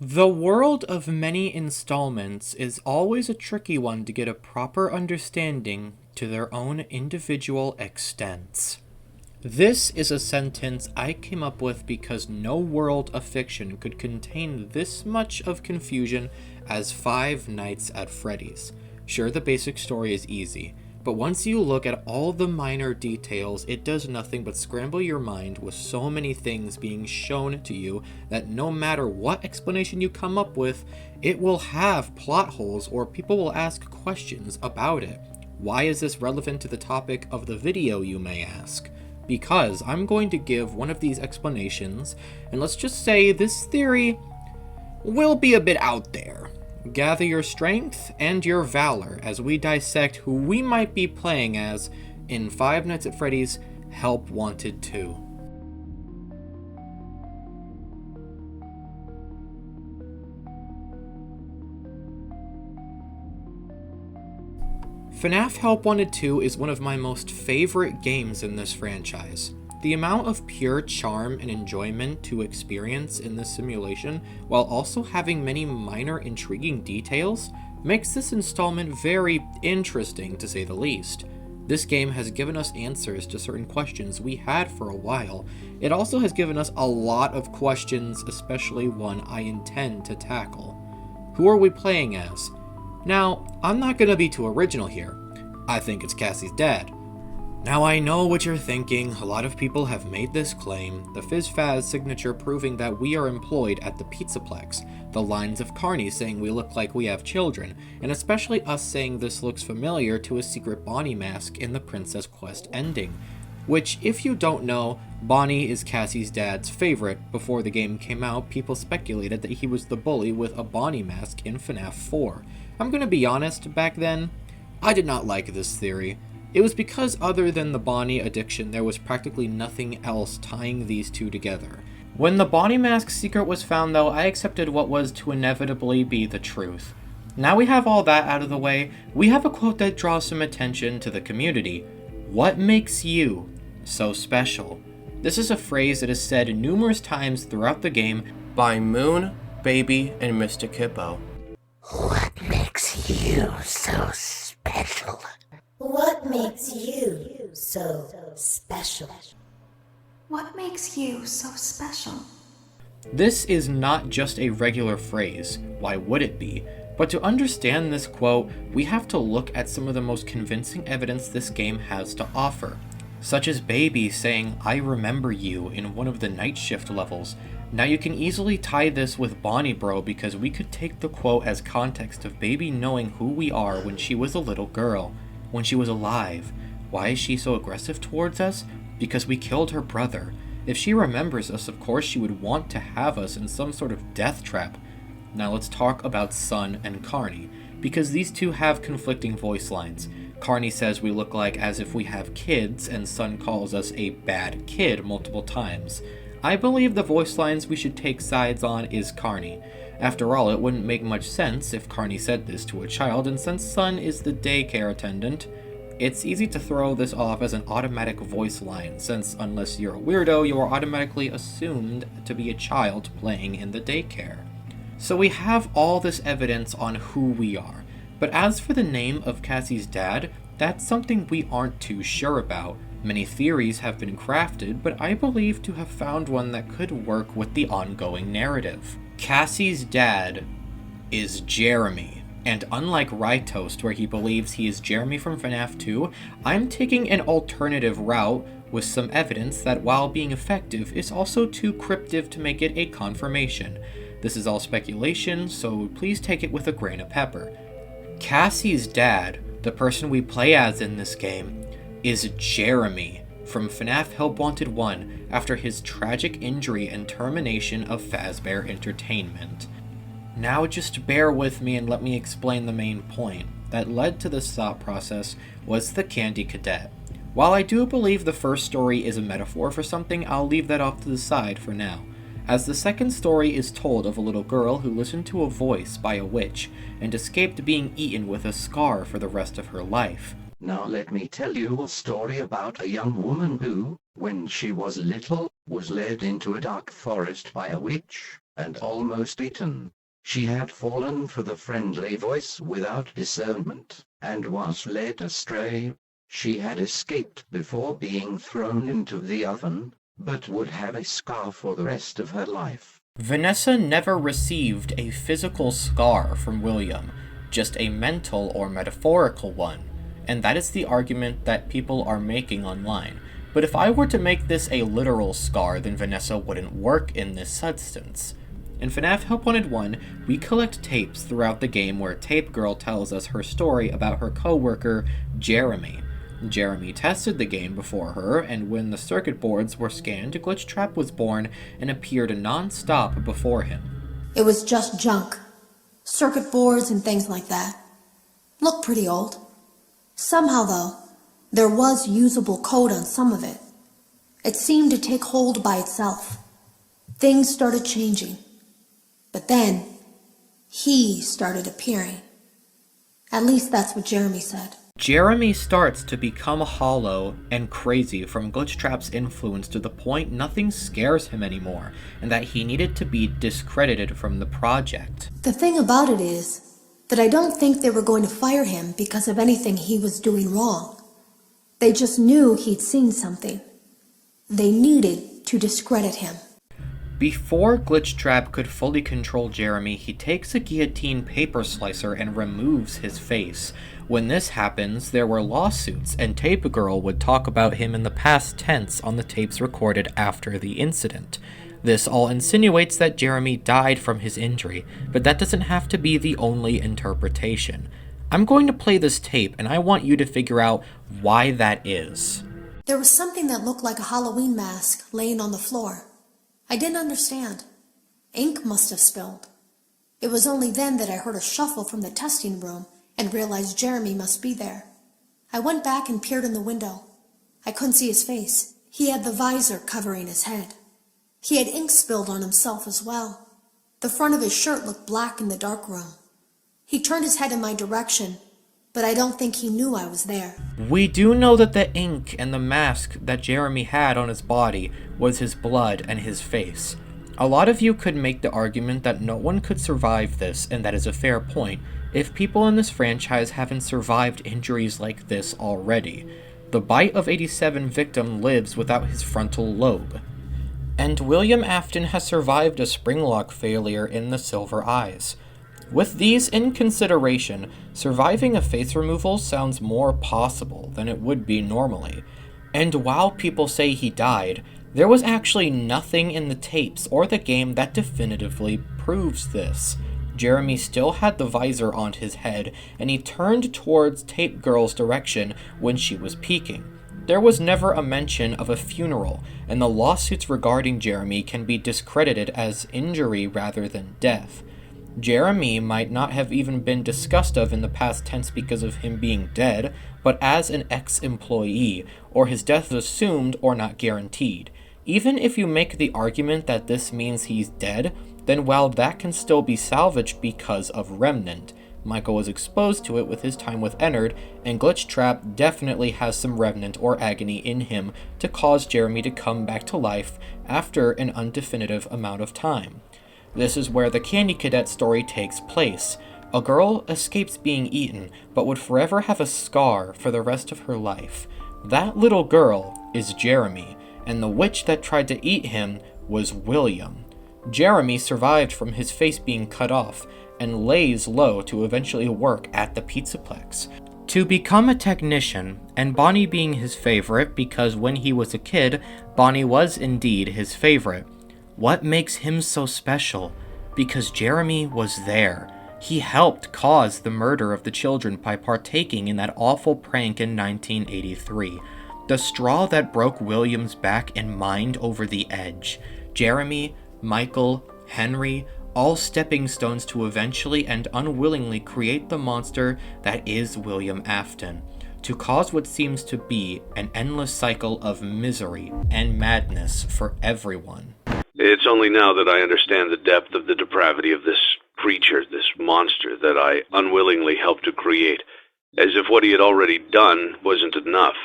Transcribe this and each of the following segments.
The world of many installments is always a tricky one to get a proper understanding to their own individual extents. This is a sentence I came up with because no world of fiction could contain this much of confusion as Five Nights at Freddy's. Sure, the basic story is easy, but once you look at all the minor details, it does nothing but scramble your mind with so many things being shown to you that no matter what explanation you come up with, it will have plot holes or people will ask questions about it. Why is this relevant to the topic of the video, you may ask? Because I'm going to give one of these explanations, and let's just say this theory will be a bit out there. Gather your strength and your valor as we dissect who we might be playing as in Five Nights at Freddy's Help Wanted 2. FNaF Help Wanted 2 is one of my most favorite games in this franchise. The amount of pure charm and enjoyment to experience in this simulation, while also having many minor intriguing details, makes this installment very interesting to say the least. This game has given us answers to certain questions we had for a while. It also has given us a lot of questions, especially one I intend to tackle. Who are we playing as? Now, I'm not gonna be too original here. I think it's Cassie's dad. Now I know what you're thinking, a lot of people have made this claim, the FizzFaz signature proving that we are employed at the Pizzaplex, the lines of Carney saying we look like we have children, and especially us saying this looks familiar to a secret Bonnie mask in the Princess Quest ending. Which, if you don't know, Bonnie is Cassie's dad's favorite. Before the game came out, people speculated that he was the bully with a Bonnie mask in FNaF 4. I'm gonna be honest, back then, I did not like this theory. It was because other than the Bonnie addiction, there was practically nothing else tying these two together. When the Bonnie mask secret was found though, I accepted what was to inevitably be the truth. Now we have all that out of the way, we have a quote that draws some attention to the community. What makes you so special? This is a phrase that is said numerous times throughout the game by Moon, Baby, and Mystic Hippo. What makes you so special? What makes you so special? What makes you so special? This is not just a regular phrase, why would it be? But to understand this quote, we have to look at some of the most convincing evidence this game has to offer, such as Baby saying, "I remember you" in one of the night shift levels. Now you can easily tie this with Bonnie Bro because we could take the quote as context of Baby knowing who we are when she was a little girl, when she was alive. Why is she so aggressive towards us? Because we killed her brother. If she remembers us, of course she would want to have us in some sort of death trap. Now let's talk about Sun and Carney, because these two have conflicting voice lines. Carney says we look like as if we have kids, and Sun calls us a bad kid multiple times. I believe the voice lines we should take sides on is Carney. After all, it wouldn't make much sense if Carney said this to a child, and since Sun is the daycare attendant, it's easy to throw this off as an automatic voice line, since unless you're a weirdo, you are automatically assumed to be a child playing in the daycare. So we have all this evidence on who we are. But as for the name of Cassie's dad, that's something we aren't too sure about. Many theories have been crafted, but I believe to have found one that could work with the ongoing narrative. Cassie's dad is Jeremy, and unlike Rytoast, where he believes he is Jeremy from FNaF 2, I'm taking an alternative route with some evidence that while being effective is also too cryptic to make it a confirmation. This is all speculation, so please take it with a grain of pepper. Cassie's dad, the person we play as in this game, is Jeremy from FNaF Help Wanted 1 after his tragic injury and termination of Fazbear Entertainment. Now just bear with me and let me explain the main point that led to this thought process was the Candy Cadet. While I do believe the first story is a metaphor for something, I'll leave that off to the side for now, as the second story is told of a little girl who listened to a voice by a witch and escaped being eaten with a scar for the rest of her life. Now let me tell you a story about a young woman who, when she was little, was led into a dark forest by a witch. and almost eaten. She had fallen for the friendly voice without discernment, and was led astray. She had escaped before being thrown into the oven, but would have a scar for the rest of her life. Vanessa never received a physical scar from William, just a mental or metaphorical one, and that is the argument that people are making online. But if I were to make this a literal scar, then Vanessa wouldn't work in this substance. In FNaF Help Wanted 1, we collect tapes throughout the game where Tape Girl tells us her story about her co-worker, Jeremy. Jeremy tested the game before her, and when the circuit boards were scanned, Glitchtrap was born and appeared non-stop before him. It was just junk. Circuit boards and things like that. Looked pretty old. Somehow, though, there was usable code on some of it. It seemed to take hold by itself. Things started changing. But then, he started appearing. At least that's what Jeremy said. Jeremy starts to become hollow and crazy from Glitchtrap's influence to the point nothing scares him anymore, and that he needed to be discredited from the project. The thing about it is that I don't think they were going to fire him because of anything he was doing wrong. They just knew he'd seen something. They needed to discredit him. Before Glitchtrap could fully control Jeremy, he takes a guillotine paper slicer and removes his face. When this happens, there were lawsuits, and Tape Girl would talk about him in the past tense on the tapes recorded after the incident. This all insinuates that Jeremy died from his injury, but that doesn't have to be the only interpretation. I'm going to play this tape, and I want you to figure out why that is. There was something that looked like a Halloween mask laying on the floor. I didn't understand. Ink must have spilled. It was only then that I heard a shuffle from the testing room and realized Jeremy must be there. I went back and peered in the window. I couldn't see his face. He had the visor covering his head. He had ink spilled on himself as well. The front of his shirt looked black in the dark room. He turned his head in my direction, but I don't think he knew I was there. We do know that the ink and the mask that Jeremy had on his body was his blood and his face. A lot of you could make the argument that no one could survive this, and that is a fair point, if people in this franchise haven't survived injuries like this already. The Bite of 87 victim lives without his frontal lobe. And William Afton has survived a springlock failure in the silver eyes. With these in consideration, surviving a face removal sounds more possible than it would be normally. And while people say he died, there was actually nothing in the tapes or the game that definitively proves this. Jeremy still had the visor on his head, and he turned towards Tape Girl's direction when she was peeking. There was never a mention of a funeral, and the lawsuits regarding Jeremy can be discredited as injury rather than death. Jeremy might not have even been discussed of in the past tense because of him being dead, but as an ex-employee, or his death is assumed or not guaranteed. Even if you make the argument that this means he's dead, then while that can still be salvaged because of Remnant. Michael was exposed to it with his time with Ennard, and Glitchtrap definitely has some Remnant or agony in him to cause Jeremy to come back to life after an undefinitive amount of time. This is where the Candy Cadet story takes place. A girl escapes being eaten, but would forever have a scar for the rest of her life. That little girl is Jeremy, and the witch that tried to eat him was William. Jeremy survived from his face being cut off, and lays low to eventually work at the Pizzaplex. To become a technician, and Bonnie being his favorite because when he was a kid, Bonnie was indeed his favorite. What makes him so special? Because Jeremy was there. He helped cause the murder of the children by partaking in that awful prank in 1983. The straw that broke William's back and mind over the edge. Jeremy, Michael, Henry, all stepping stones to eventually and unwillingly create the monster that is William Afton, to cause what seems to be an endless cycle of misery and madness for everyone. It's only now that I understand the depth of the depravity of this creature, this monster that I unwillingly helped to create, as if what he had already done wasn't enough.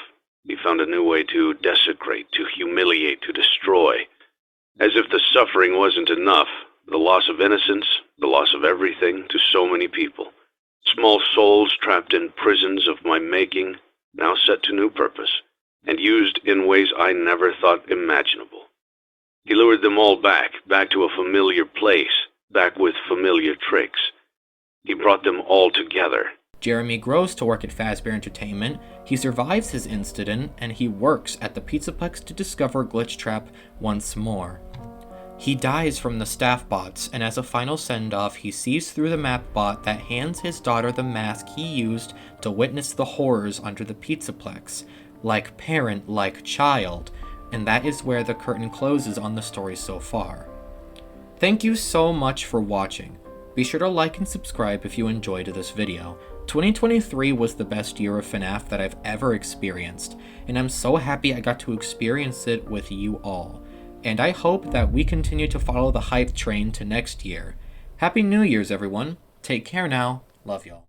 He found a new way to desecrate, to humiliate, to destroy. As if the suffering wasn't enough, The loss of innocence, the loss of everything to so many people. Small souls trapped in prisons of my making, now set to new purpose, and used in ways I never thought imaginable. He lured them all back to a familiar place, back with familiar tricks. He brought them all together. Jeremy grows to work at Fazbear Entertainment, he survives his incident, and he works at the Pizzaplex to discover Glitchtrap once more. He dies from the staff bots, and as a final send-off, he sees through the map bot that hands his daughter the mask he used to witness the horrors under the Pizzaplex. Like parent, like child, and that is where the curtain closes on the story so far. Thank you so much for watching. Be sure to like and subscribe if you enjoyed this video. 2023 was the best year of FNaF that I've ever experienced, and I'm so happy I got to experience it with you all. And I hope that we continue to follow the hype train to next year. Happy New Year's, everyone. Take care now. Love y'all.